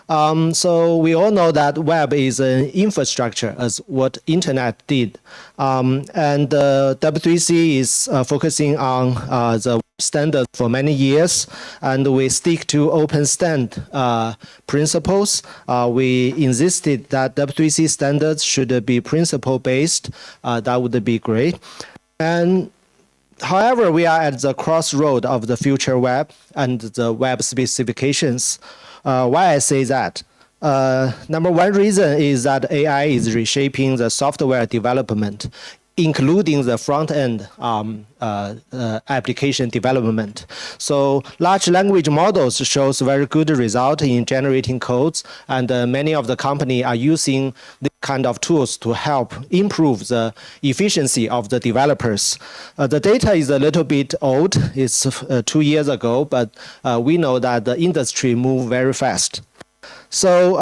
So we all know that web is an infrastructure as what internet did. And W3C is focusing on the standard for many years, and we stick to open stand principles. We insisted that W3C standards should be principle based. That would be great. And however, we are at the crossroad of the future web and the web specifications. Why I say that? Number one reason is that AI is reshaping the software development, including the front-end application development. So large language models shows very good result in generating codes, and many of the company are using this kind of tools to help improve the efficiency of the developers. The data is a little bit old, it's 2 years ago, but we know that the industry move very fast. So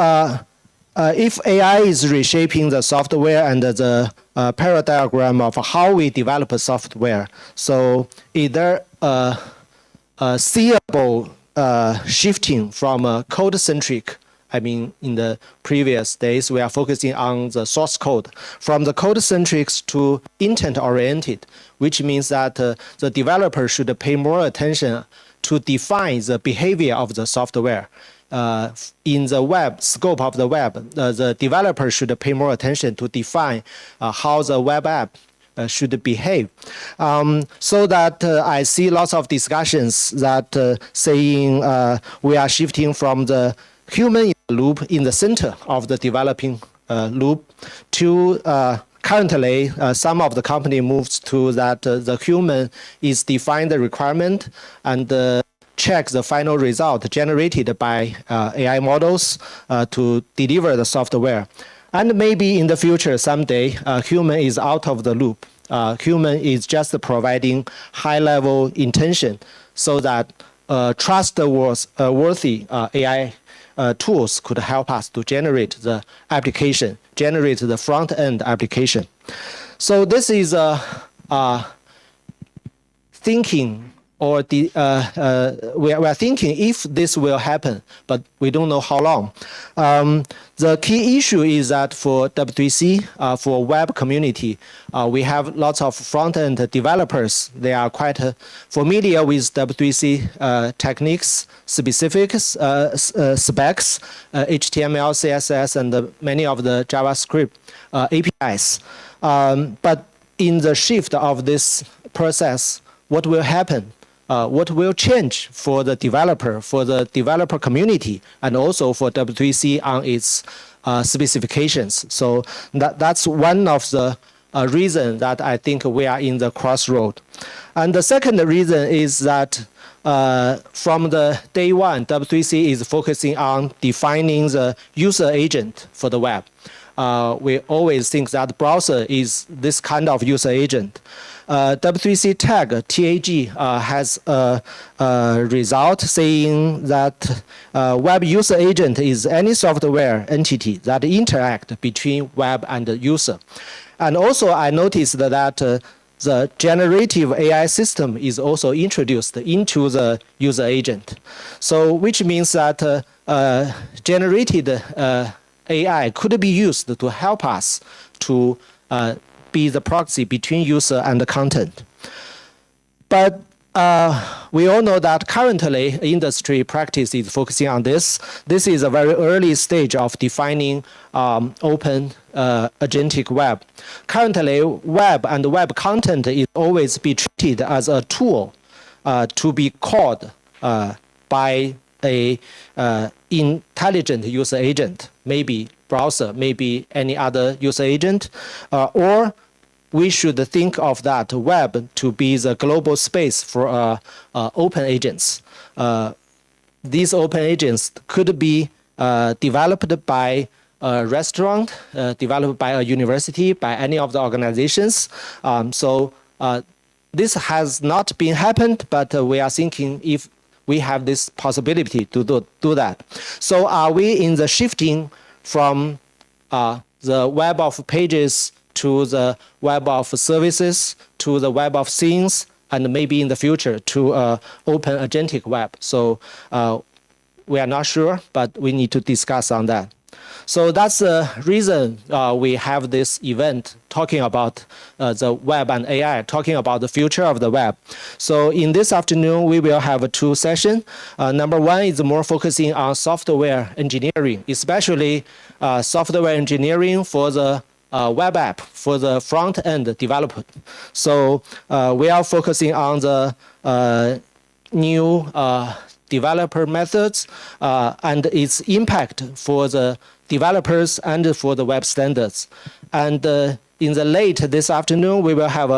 if AI is reshaping the software and the paradigm of how we develop a software, so either seeable shifting from a code-centric, I mean, in the previous days, we are focusing on the source code, from the code-centric to intent-oriented, which means that the developer should pay more attention to define the behavior of the software. In the web scope of the web, the developer should pay more attention to define how the web app should behave. So that I see lots of discussions that saying we are shifting from the human loop in the center of the developing loop to currently some of the company moves to that the human is define the requirement and check the final result generated by AI models to deliver the software. And maybe in the future, someday, human is out of the loop. Human is just providing high-level intention so that trustworthy AI tools could help us to generate the application, generate the front-end application. So this is thinking, or we are thinking if this will happen, but we don't know how long. The key issue is that for W3C, for web community, we have lots of front-end developers. They are quite familiar with W3C techniques, specifics, specs, HTML, CSS, and many of the JavaScript APIs. But in the shift of this process, what will happen? What will change for the developer community, and also for W3C on its specifications. So that's one of the reasons that I think we are in the crossroad. And the second reason is that from the day one, W3C is focusing on defining the user agent for the web. We always think that browser is this kind of user agent. W3C tag, TAG, has a result saying that web user agent is any software entity that interact between web and the user. And also I noticed that the generative AI system is also introduced into the user agent. So which means that generated AI could be used to help us to be the proxy between user and the content. But we all know that currently industry practice is focusing on this. This is a very early stage of defining open agentic web. Currently, web and web content is always be treated as a tool to be called by a intelligent user agent, maybe browser, maybe any other user agent, or we should think of that web to be the global space for open agents. These open agents could be developed by a restaurant, developed by a university, by any of the organizations. So this has not been happened, but we are thinking if we have this possibility to do that. So are we in the shifting from the web of pages to the web of services, to the web of things, and maybe in the future to open agentic web? So we are not sure, but we need to discuss on that. So that's the reason we have this event talking about the web and AI, talking about the future of the web. So in this afternoon, we will have two sessions. Number one is more focusing on software engineering, especially software engineering for the web app, for the front-end development. So we are focusing on the new developer methods and its impact for the developers and for the web standards. And in the late this afternoon, we will have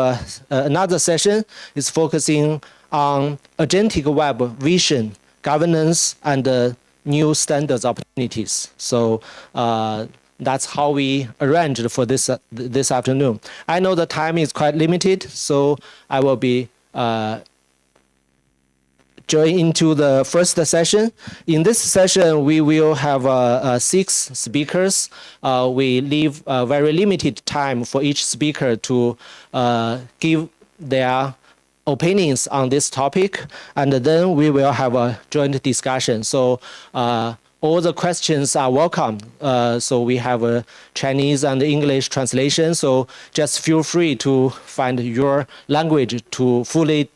another session. It's focusing on agentic web vision, governance, and new standards opportunities. So that's how we arranged for this afternoon. I know the time is quite limited, so I will be join into the first session. In this session, we will have 6 speakers. We leave very limited time for each speaker to give their opinions on this topic, and then we will have a joint discussion. So all the questions are welcome. So we have a Chinese and English translation, so just feel free to find your language to fully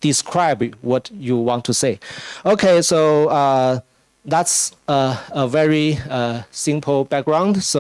describe what you want to say. Okay, so that's a very simple background. So